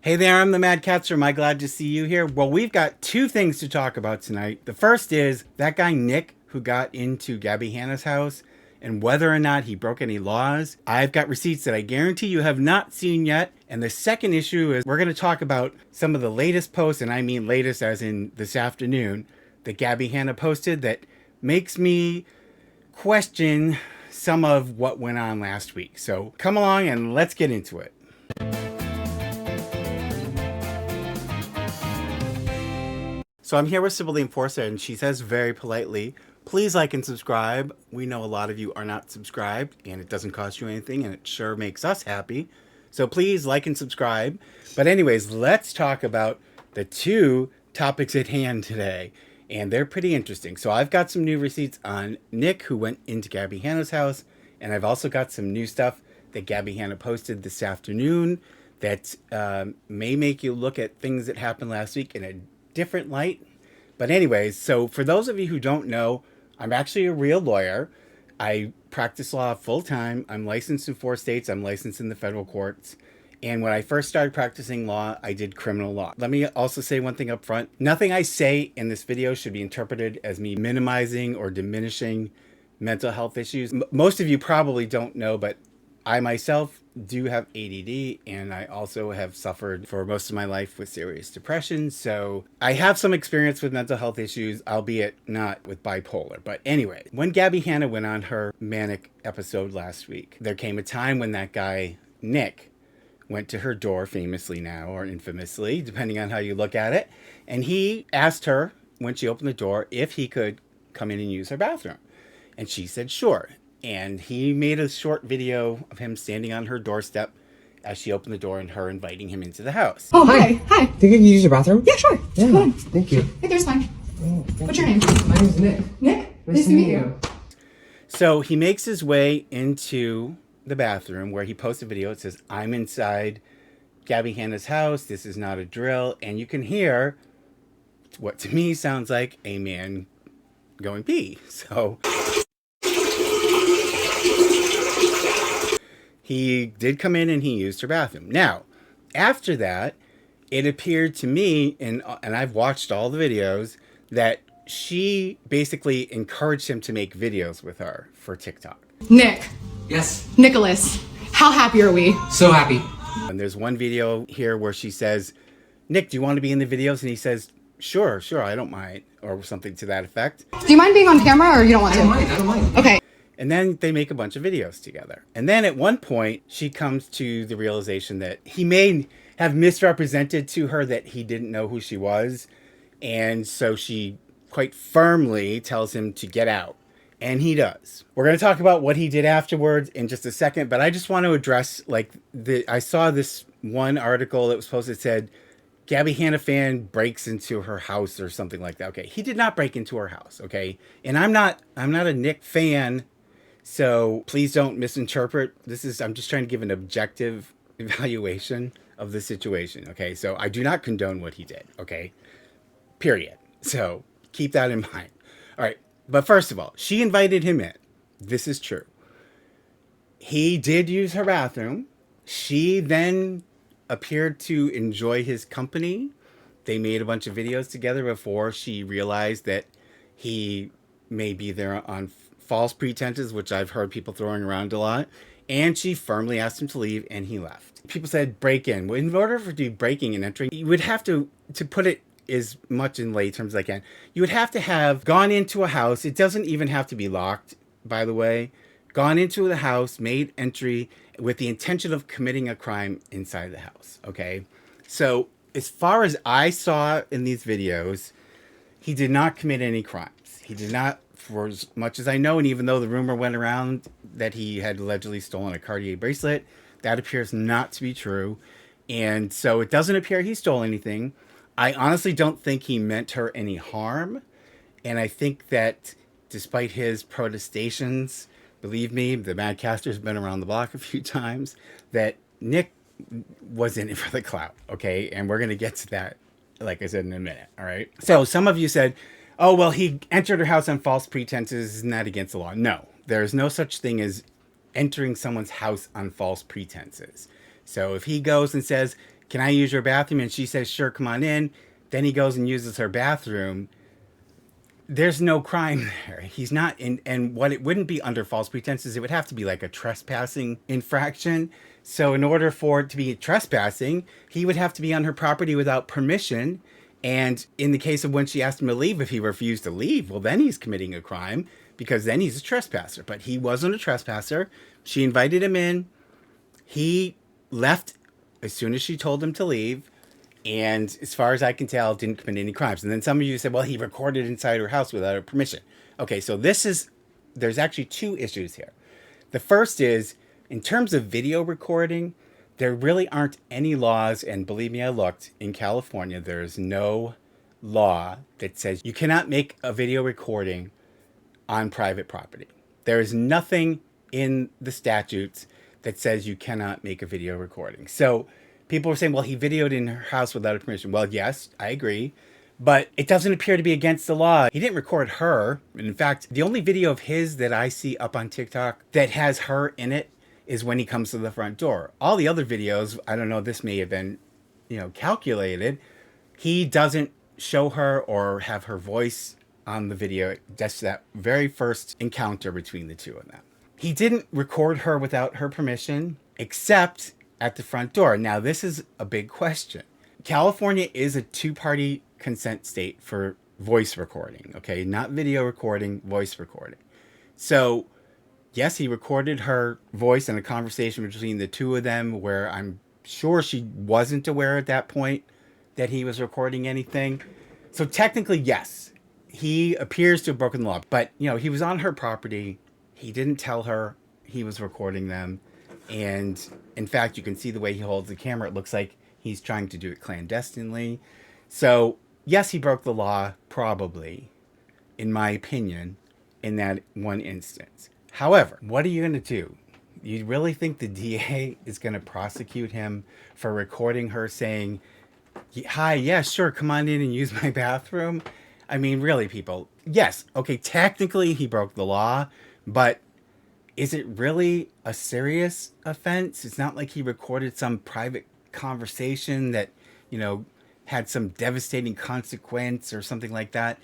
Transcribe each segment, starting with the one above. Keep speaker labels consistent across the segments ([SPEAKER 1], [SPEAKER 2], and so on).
[SPEAKER 1] Hey there, I'm the MadCatster. Am I glad to see you here? Well, we've got two things to talk about tonight. The first is that guy Nick who got into Gabbie Hanna's house and whether or not he broke any laws. I've got receipts that I guarantee you have not seen yet. And the second issue is we're going to talk about some of the latest posts, and I mean latest as in this afternoon, that Gabbie Hanna posted that makes me question some of what went on last week. So come along and let's get into it. So I'm here with Sybil the Enforcer, and she says very politely, please like and subscribe. We know a lot of you are not subscribed, and it doesn't cost you anything, and it sure makes us happy. So please like and subscribe. But anyways, let's talk about the two topics at hand today, and they're pretty interesting. So I've got some new receipts on Nick, who went into Gabbie Hanna's house, and I've also got some new stuff that Gabbie Hanna posted this afternoon that may make you look at things that happened last week in a different light. But anyways, so for those of you who don't know, I'm actually a real lawyer. I practice law full time. I'm licensed in 4 states. I'm licensed in the federal courts. And when I first started practicing law, I did criminal law. Let me also say one thing up front. Nothing I say in this video should be interpreted as me minimizing or diminishing mental health issues. Most of you probably don't know, but I myself do have ADD, and I also have suffered for most of my life with serious depression. So I have some experience with mental health issues, albeit not with bipolar. But anyway, when Gabbie Hanna went on her manic episode last week, there came a time when that guy, Nick, went to her door, famously now, or infamously, depending on how you look at it. And he asked her, when she opened the door, if he could come in and use her bathroom. And she said, sure. And he made a short video of him standing on her doorstep as she opened the door and her inviting him into the house.
[SPEAKER 2] Oh, hi. Hi.
[SPEAKER 3] Think you can use your bathroom?
[SPEAKER 2] Yeah, sure.
[SPEAKER 3] Yeah,
[SPEAKER 2] Come on.
[SPEAKER 3] thank you.
[SPEAKER 2] Hey, there's fine.
[SPEAKER 3] Oh,
[SPEAKER 2] What's your name?
[SPEAKER 3] My name's Nick.
[SPEAKER 2] Nick? Nice to meet you.
[SPEAKER 1] So he makes his way into the bathroom where he posts a video. It says, I'm inside Gabbie Hanna's house. This is not a drill. And you can hear what to me sounds like a man going pee. So he did come in and he used her bathroom. Now, after that, it appeared to me, and I've watched all the videos, that she basically encouraged him to make videos with her for TikTok.
[SPEAKER 2] Nick.
[SPEAKER 3] Yes.
[SPEAKER 2] Nicholas. How happy are we?
[SPEAKER 3] So happy.
[SPEAKER 1] And there's one video here where she says, Nick, do you want to be in the videos? And he says, sure, I don't mind, or something to that effect.
[SPEAKER 2] Do you mind being on camera or you don't want to?
[SPEAKER 3] I don't mind.
[SPEAKER 2] Okay.
[SPEAKER 1] And then they make a bunch of videos together. And then at one point, she comes to the realization that he may have misrepresented to her that he didn't know who she was. And so she quite firmly tells him to get out. And he does. We're going to talk about what he did afterwards in just a second. But I just want to address, I saw this one article that was posted that said, Gabbie Hanna fan breaks into her house or something like that. Okay, he did not break into her house, okay? And I'm not a Nick fan. So please don't misinterpret. I'm just trying to give an objective evaluation of the situation. Okay. So I do not condone what he did. Okay. Period. So keep that in mind. All right. But first of all, she invited him in. This is true. He did use her bathroom. She then appeared to enjoy his company. They made a bunch of videos together before she realized that he may be there on false pretenses, which I've heard people throwing around a lot. And she firmly asked him to leave, and he left. People said break in. Well, in order for to be breaking and entering, you would have to put it as much in lay terms as I can, you would have to have gone into a house. It doesn't even have to be locked, by the way. Gone into the house, made entry with the intention of committing a crime inside the house. Okay. So as far as I saw in these videos, he did not commit any crimes. He did not, for as much as I know, and even though the rumor went around that he had allegedly stolen a Cartier bracelet, that appears not to be true. And so it doesn't appear he stole anything. I honestly don't think he meant her any harm. And I think that despite his protestations, believe me, the MadCaster's been around the block a few times, that Nick was in it for the clout. Okay. And we're going to get to that, like I said, in a minute. All right. So some of you said, oh, well, he entered her house on false pretenses. Isn't that against the law? No, there's no such thing as entering someone's house on false pretenses. So if he goes and says, can I use your bathroom? And she says, sure, come on in. Then he goes and uses her bathroom. There's no crime there. He's not in, and what it wouldn't be under false pretenses, it would have to be like a trespassing infraction. So in order for it to be trespassing, he would have to be on her property without permission. And in the case of when she asked him to leave, if he refused to leave, well, then he's committing a crime because then he's a trespasser. But he wasn't a trespasser. She invited him in. He left as soon as she told him to leave. And as far as I can tell, didn't commit any crimes. And then some of you said, well, he recorded inside her house without her permission. Okay, so there's actually two issues here. The first is, in terms of video recording, there really aren't any laws, and believe me, I looked, in California, there's no law that says you cannot make a video recording on private property. There is nothing in the statutes that says you cannot make a video recording. So people were saying, well, he videoed in her house without her permission. Well, yes, I agree. But it doesn't appear to be against the law. He didn't record her. And in fact, the only video of his that I see up on TikTok that has her in it is when he comes to the front door. All the other videos, I don't know, this may have been, calculated. He doesn't show her or have her voice on the video. That's that very first encounter between the two of them. He didn't record her without her permission, except at the front door. Now, this is a big question. California is a two-party consent state for voice recording, okay? Not video recording, voice recording. So, yes, he recorded her voice in a conversation between the two of them where I'm sure she wasn't aware at that point that he was recording anything. So technically, yes, he appears to have broken the law. But, he was on her property. He didn't tell her he was recording them. And in fact, you can see the way he holds the camera. It looks like he's trying to do it clandestinely. So, yes, he broke the law, probably, in my opinion, in that one instance. However, what are you going to do? You really think the DA is going to prosecute him for recording her saying, hi, yeah, sure, come on in and use my bathroom? I mean, really, people. Yes, okay, technically he broke the law, but is it really a serious offense? It's not like he recorded some private conversation that, had some devastating consequence or something like that.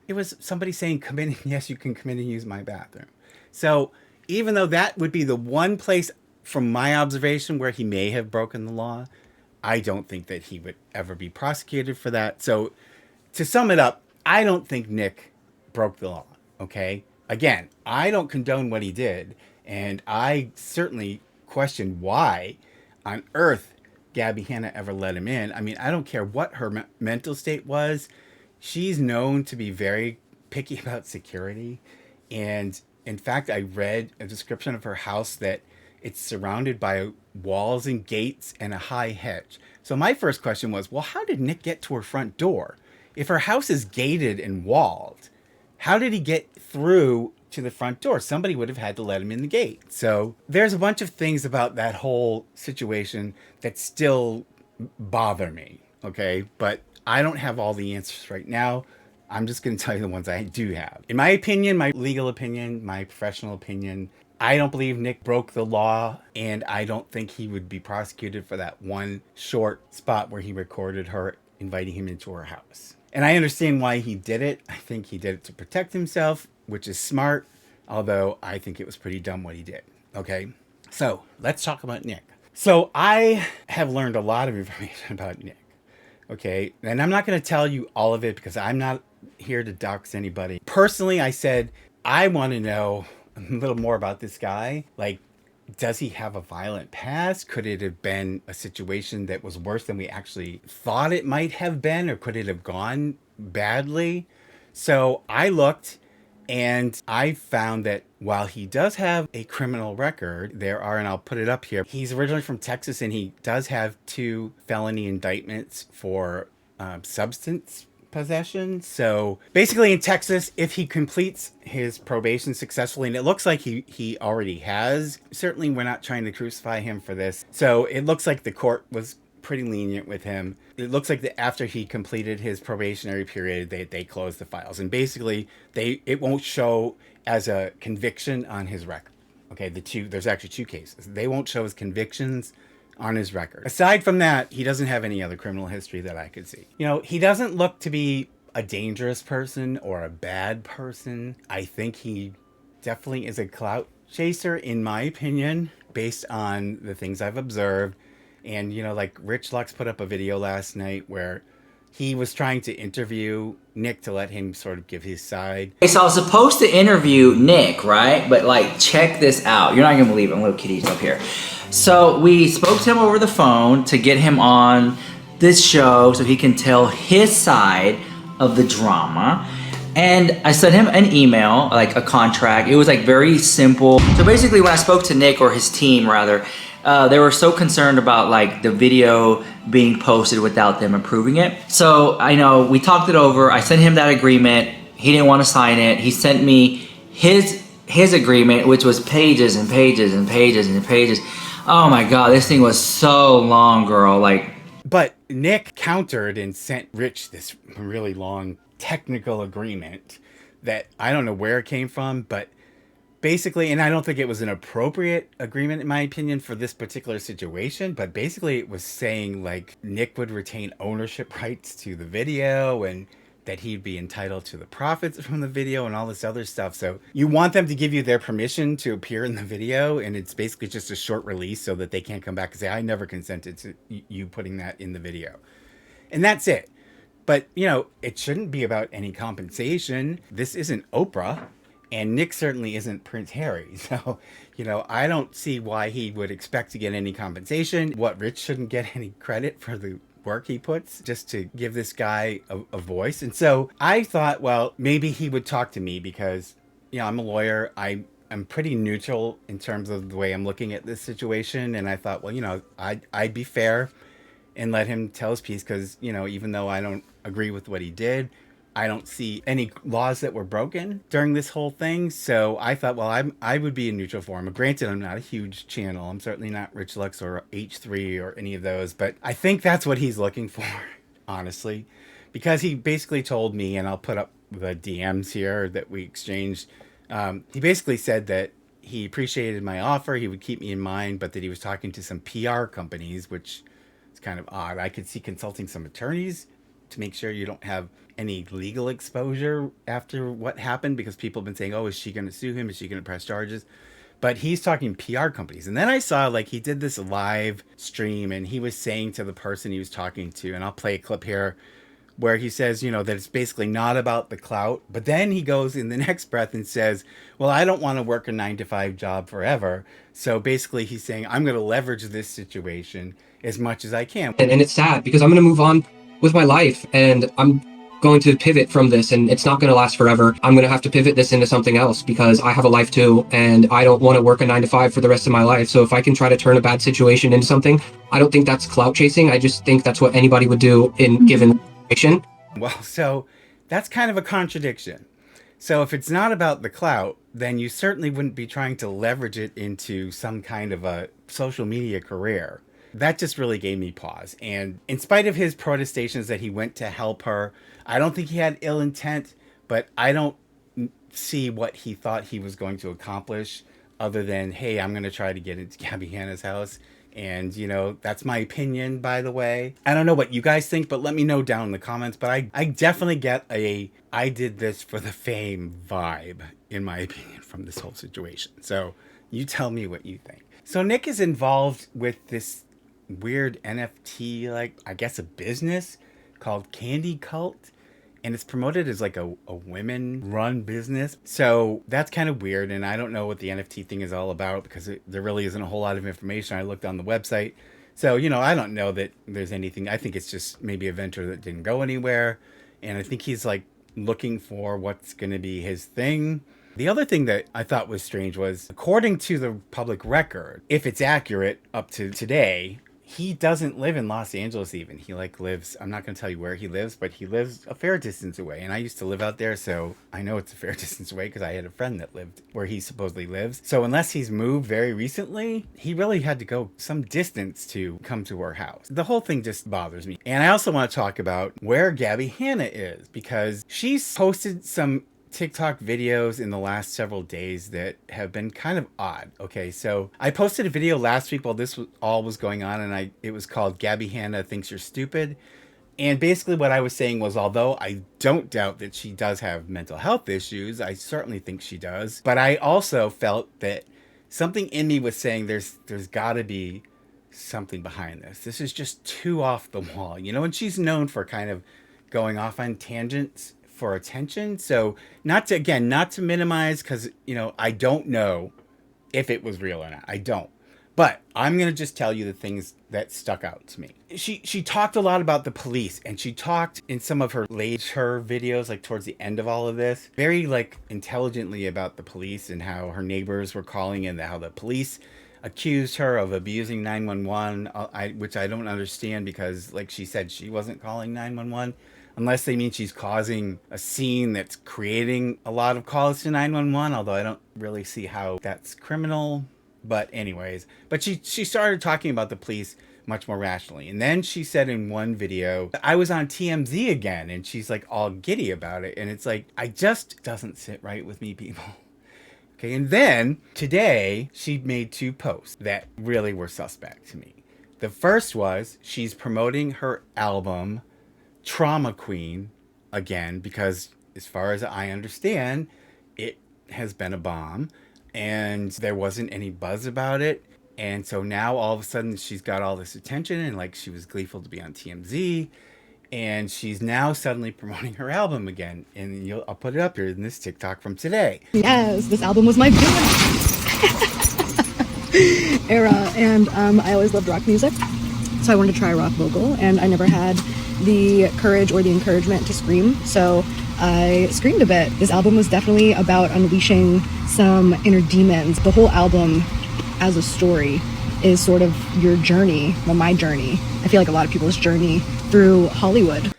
[SPEAKER 1] It was somebody saying, come in, yes, you can come in and use my bathroom. So even though that would be the one place from my observation where he may have broken the law, I don't think that he would ever be prosecuted for that. So to sum it up, I don't think Nick broke the law, okay? Again, I don't condone what he did, and I certainly question why on earth Gabbie Hanna ever let him in. I mean, I don't care what her mental state was. She's known to be very picky about security. And in fact, I read a description of her house that it's surrounded by walls and gates and a high hedge. So my first question was, well, how did Nick get to her front door? If her house is gated and walled, how did he get through to the front door? Somebody would have had to let him in the gate. So there's a bunch of things about that whole situation that still bother me, okay? But I don't have all the answers right now. I'm just going to tell you the ones I do have. In my opinion, my legal opinion, my professional opinion, I don't believe Nick broke the law, and I don't think he would be prosecuted for that one short spot where he recorded her inviting him into her house. And I understand why he did it. I think he did it to protect himself, which is smart, although I think it was pretty dumb what he did. Okay, so let's talk about Nick. So I have learned a lot of information about Nick. Okay, and I'm not going to tell you all of it because I'm not here to dox anybody. Personally, I said, I want to know a little more about this guy. Like, does he have a violent past? Could it have been a situation that was worse than we actually thought it might have been? Or could it have gone badly? So I looked and I found that while he does have a criminal record, there are, and I'll put it up here, he's originally from Texas and he does have 2 felony indictments for substance possession. So basically in Texas, if he completes his probation successfully, and it looks like he already has, certainly we're not trying to crucify him for this. So it looks like the court was pretty lenient with him. It looks like that after he completed his probationary period, they closed the files. And basically it won't show as a conviction on his record. Okay, there's actually 2 cases. They won't show as convictions on his record. Aside from that, he doesn't have any other criminal history that I could see. You know, he doesn't look to be a dangerous person or a bad person. I think he definitely is a clout chaser, in my opinion, based on the things I've observed. And, you know, like Rich Lux put up a video last night where he was trying to interview Nick to let him sort of give his side.
[SPEAKER 4] Okay, so I was supposed to interview Nick, right? But like, check this out. You're not gonna believe it. Little kitty's up here. So we spoke to him over the phone to get him on this show so he can tell his side of the drama. And I sent him an email, like a contract. It was like very simple. So basically when I spoke to Nick, or his team rather, they were so concerned about like the video being posted without them approving it. So I know we talked it over. I sent him that agreement. He didn't want to sign it. He sent me his agreement, which was pages and pages and pages and pages. Oh my God, this thing was so long, girl. Like,
[SPEAKER 1] but Nick countered and sent Rich this really long technical agreement that I don't know where it came from, but basically, and I don't think it was an appropriate agreement in my opinion for this particular situation, but basically it was saying like Nick would retain ownership rights to the video and that he'd be entitled to the profits from the video and all this other stuff. So you want them to give you their permission to appear in the video, and it's basically just a short release so that they can't come back and say, I never consented to you putting that in the video. And that's it. But, you know, it shouldn't be about any compensation. This isn't Oprah, and Nick certainly isn't Prince Harry. So, you know, I don't see why he would expect to get any compensation. What, Rich shouldn't get any credit for the work he puts just to give this guy a voice? And so I thought, well, maybe he would talk to me because, you know, I'm a lawyer. I'm pretty neutral in terms of the way I'm looking at this situation. And I thought, well, you know, I'd be fair and let him tell his piece because, you know, even though I don't agree with what he did, I don't see any laws that were broken during this whole thing. So I thought, well, I would be a neutral for him. Granted, I'm not a huge channel. I'm certainly not Rich Lux or H3 or any of those. But I think that's what he's looking for, honestly. Because he basically told me, and I'll put up the DMs here that we exchanged. He basically said that he appreciated my offer. He would keep me in mind, but that he was talking to some PR companies, which is kind of odd. I could see consulting some attorneys to make sure you don't have any legal exposure after what happened, because people have been saying, oh, is she going to sue him? Is she going to press charges? But he's talking PR companies. And then I saw like he did this live stream and he was saying to the person he was talking to, and I'll play a clip here where he says, you know, that it's basically not about the clout. But then he goes in the next breath and says, well, I don't want to work a 9-to-5 job forever. So basically he's saying, I'm going to leverage this situation as much as I can.
[SPEAKER 3] And it's sad because I'm going to move on with my life and I'm going to pivot from this, and it's not going to last forever. I'm going to have to pivot this into something else because I have a life too, and I don't want to work a 9-to-5 for the rest of my life. So if I can try to turn a bad situation into something, I don't think that's clout chasing. I just think that's what anybody would do in given situation.
[SPEAKER 1] Well, so that's kind of a contradiction. So if it's not about the clout, then you certainly wouldn't be trying to leverage it into some kind of a social media career. That just really gave me pause. And in spite of his protestations that he went to help her, I don't think he had ill intent, but I don't see what he thought he was going to accomplish other than, hey, I'm going to try to get into Gabbie Hanna's house. And, you know, that's my opinion, by the way. I don't know what you guys think, but let me know down in the comments. But I definitely get I did this for the fame vibe, in my opinion, from this whole situation. So you tell me what you think. So Nick is involved with this weird NFT, like, I guess a business called Candy Cult. And it's promoted as like a women-run business. So that's kind of weird. And I don't know what the NFT thing is all about because there really isn't a whole lot of information. I looked on the website. So, you know, I don't know that there's anything. I think it's just maybe a venture that didn't go anywhere. And I think he's like looking for what's going to be his thing. The other thing that I thought was strange was, according to the public record, if it's accurate up to today, he doesn't live in Los Angeles even. He like lives, I'm not going to tell you where he lives, but he lives a fair distance away. And I used to live out there, so I know it's a fair distance away because I had a friend that lived where he supposedly lives. So unless he's moved very recently, he really had to go some distance to come to our house. The whole thing just bothers me. And I also want to talk about where Gabbie Hanna is, because she's posted some TikTok videos in the last several days that have been kind of odd. Okay, so I posted a video last week while this all was going on, and it was called Gabbie Hanna Thinks You're Stupid. And basically what I was saying was, although I don't doubt that she does have mental health issues, I certainly think she does, but I also felt that something in me was saying there's got to be something behind this. This is just too off the wall, you know, and she's known for kind of going off on tangents for attention. So not to minimize, because, you know, I don't know if it was real or not. I don't. But I'm going to just tell you the things that stuck out to me. She talked a lot about the police, and she talked in some of her later videos, like towards the end of all of this, very like intelligently about the police and how her neighbors were calling and how the police accused her of abusing 911, which I don't understand, because like she said, she wasn't calling 911 unless they mean she's causing a scene that's creating a lot of calls to 911, although I don't really see how that's criminal. But anyways, she started talking about the police much more rationally. And then she said in one video, I was on TMZ again, and she's like all giddy about it. And it's like, I just doesn't sit right with me, people. Okay, and then today she made 2 posts that really were suspect to me. The first was she's promoting her album Trauma Queen again, because as far as I understand, it has been a bomb and there wasn't any buzz about it. And so now all of a sudden she's got all this attention, and like she was gleeful to be on TMZ, and she's now suddenly promoting her album again. And I'll put it up here in this TikTok from today.
[SPEAKER 2] Yes, this album was my favorite era, and I always loved rock music, so I wanted to try rock vocal, and I never had the courage or the encouragement to scream, so I screamed a bit. This album was definitely about unleashing some inner demons. The whole album as a story is sort of your journey, well, my journey. I feel like a lot of people's journey through Hollywood.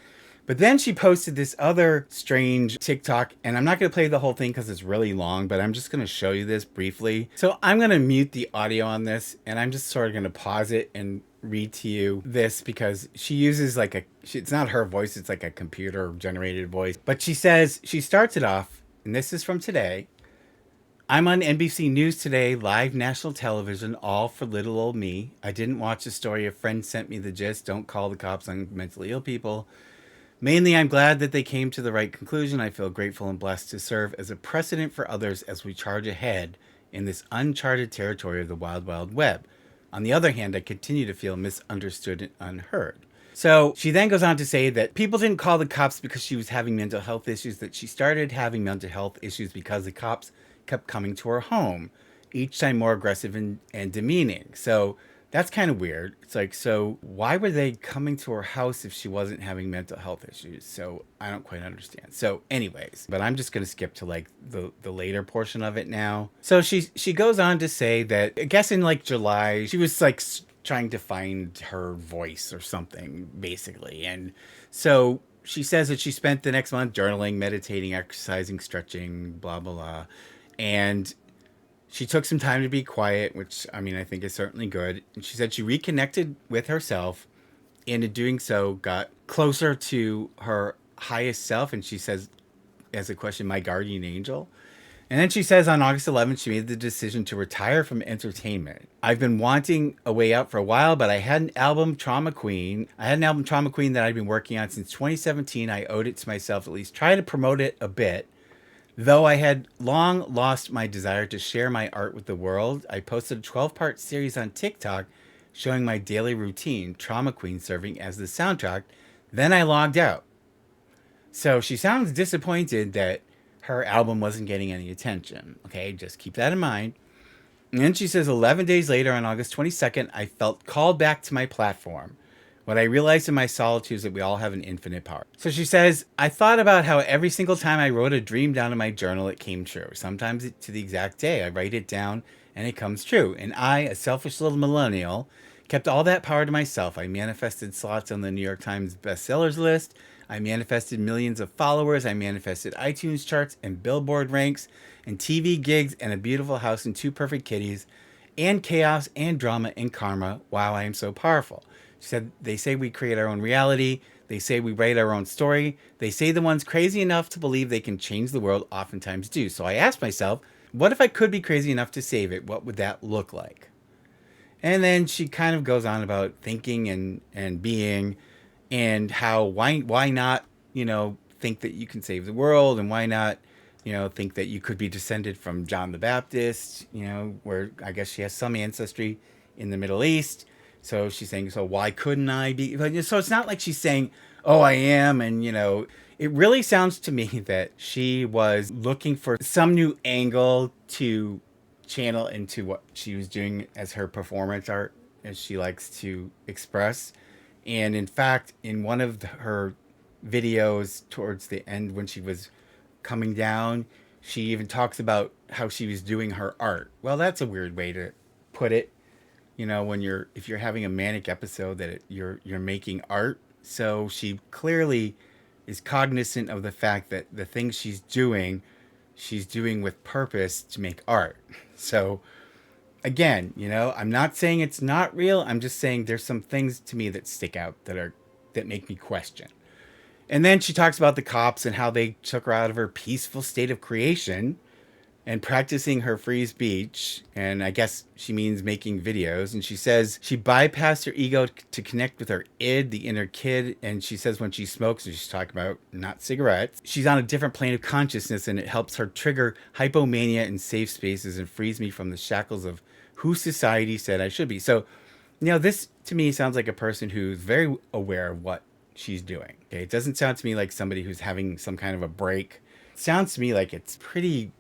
[SPEAKER 1] But then she posted this other strange TikTok, and I'm not going to play the whole thing because it's really long, but I'm just going to show you this briefly. So I'm going to mute the audio on this, and I'm just sort of going to pause it and read to you this, because she uses like it's not her voice, it's like a computer generated voice. But she says, she starts it off, and this is from today. I'm on NBC News today, live national television, all for little old me. I didn't watch the story. A friend sent me the gist. Don't call the cops on mentally ill people. Mainly, I'm glad that they came to the right conclusion. I feel grateful and blessed to serve as a precedent for others as we charge ahead in this uncharted territory of the wild, wild web. On the other hand, I continue to feel misunderstood and unheard. So she then goes on to say that people didn't call the cops because she was having mental health issues, that she started having mental health issues because the cops kept coming to her home, each time more aggressive and demeaning. So that's kind of weird. It's like, so why were they coming to her house if she wasn't having mental health issues? So I don't quite understand. So anyways, but I'm just going to skip to like the later portion of it now. So she goes on to say that, I guess in like July, she was like trying to find her voice or something, basically. And so she says that she spent the next month journaling, meditating, exercising, stretching, blah, blah, blah. And she took some time to be quiet, which, I mean, I think is certainly good. And she said she reconnected with herself, and in doing so got closer to her highest self. And she says, as a question, my guardian angel. And then she says on August 11th, she made the decision to retire from entertainment. I've been wanting a way out for a while, but I had an album, Trauma Queen. That I'd been working on since 2017. I owed it to myself to at least try to promote it a bit. Though I had long lost my desire to share my art with the world, I posted a 12-part series on TikTok showing my daily routine, Trauma Queen serving as the soundtrack. Then I logged out. So she sounds disappointed that her album wasn't getting any attention. Okay, just keep that in mind. And then she says, 11 days later, on August 22nd, I felt called back to my platform. What I realized in my solitude is that we all have an infinite power. So she says, I thought about how every single time I wrote a dream down in my journal, it came true. Sometimes to the exact day, I write it down and it comes true. And I, a selfish little millennial, kept all that power to myself. I manifested slots on the New York Times bestsellers list. I manifested millions of followers. I manifested iTunes charts and Billboard ranks and TV gigs and a beautiful house and 2 perfect kitties and chaos and drama and karma. Wow, I am so powerful. She said, they say we create our own reality. They say we write our own story. They say the ones crazy enough to believe they can change the world oftentimes do. So I asked myself, what if I could be crazy enough to save it? What would that look like? And then she kind of goes on about thinking and being, and how why not, think that you can save the world, and why not, think that you could be descended from John the Baptist, where I guess she has some ancestry in the Middle East. So she's saying, so why couldn't I be? So it's not like she's saying, oh, I am. And, it really sounds to me that she was looking for some new angle to channel into what she was doing as her performance art, as she likes to express. And in fact, in one of her videos towards the end, when she was coming down, she even talks about how she was doing her art. Well, that's a weird way to put it. When if you're having a manic episode, that you're making art. So she clearly is cognizant of the fact that the things she's doing with purpose to make art. So again, I'm not saying it's not real. I'm just saying there's some things to me that stick out that make me question. And then she talks about the cops and how they took her out of her peaceful state of creation and practicing her free speech. And I guess she means making videos. And she says she bypassed her ego to connect with her id, the inner kid. And she says when she smokes, and she's talking about not cigarettes, she's on a different plane of consciousness, and it helps her trigger hypomania in safe spaces and frees me from the shackles of who society said I should be. So, this to me sounds like a person who's very aware of what she's doing. Okay, it doesn't sound to me like somebody who's having some kind of a break. It sounds to me like it's pretty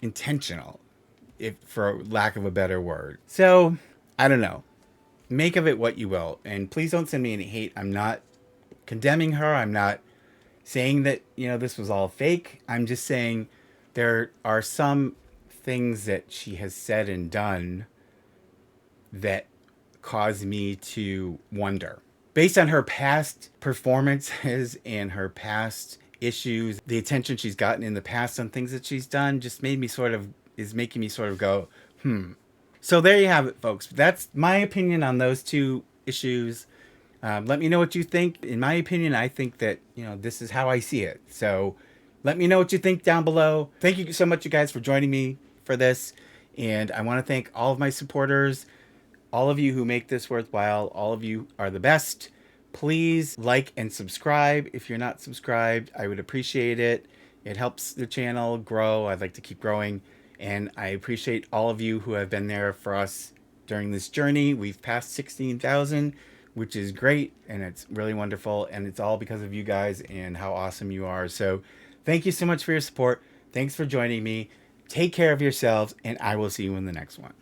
[SPEAKER 1] intentional, if for lack of a better word. So I don't know, make of it what you will, and please don't send me any hate. I'm not condemning her. I'm not saying that this was all fake. I'm just saying there are some things that she has said and done that cause me to wonder, based on her past performances and her past issues, the attention she's gotten in the past on things that she's done just is making me sort of go, So there you have it, folks. That's my opinion on those two issues. Let me know what you think. In my opinion, I think that, this is how I see it. So let me know what you think down below. Thank you so much, you guys, for joining me for this. And I want to thank all of my supporters, all of you who make this worthwhile. All of you are the best. Please like and subscribe. If you're not subscribed, I would appreciate it. It helps the channel grow. I'd like to keep growing. And I appreciate all of you who have been there for us during this journey. We've passed 16,000, which is great. And it's really wonderful. And it's all because of you guys and how awesome you are. So thank you so much for your support. Thanks for joining me. Take care of yourselves. And I will see you in the next one.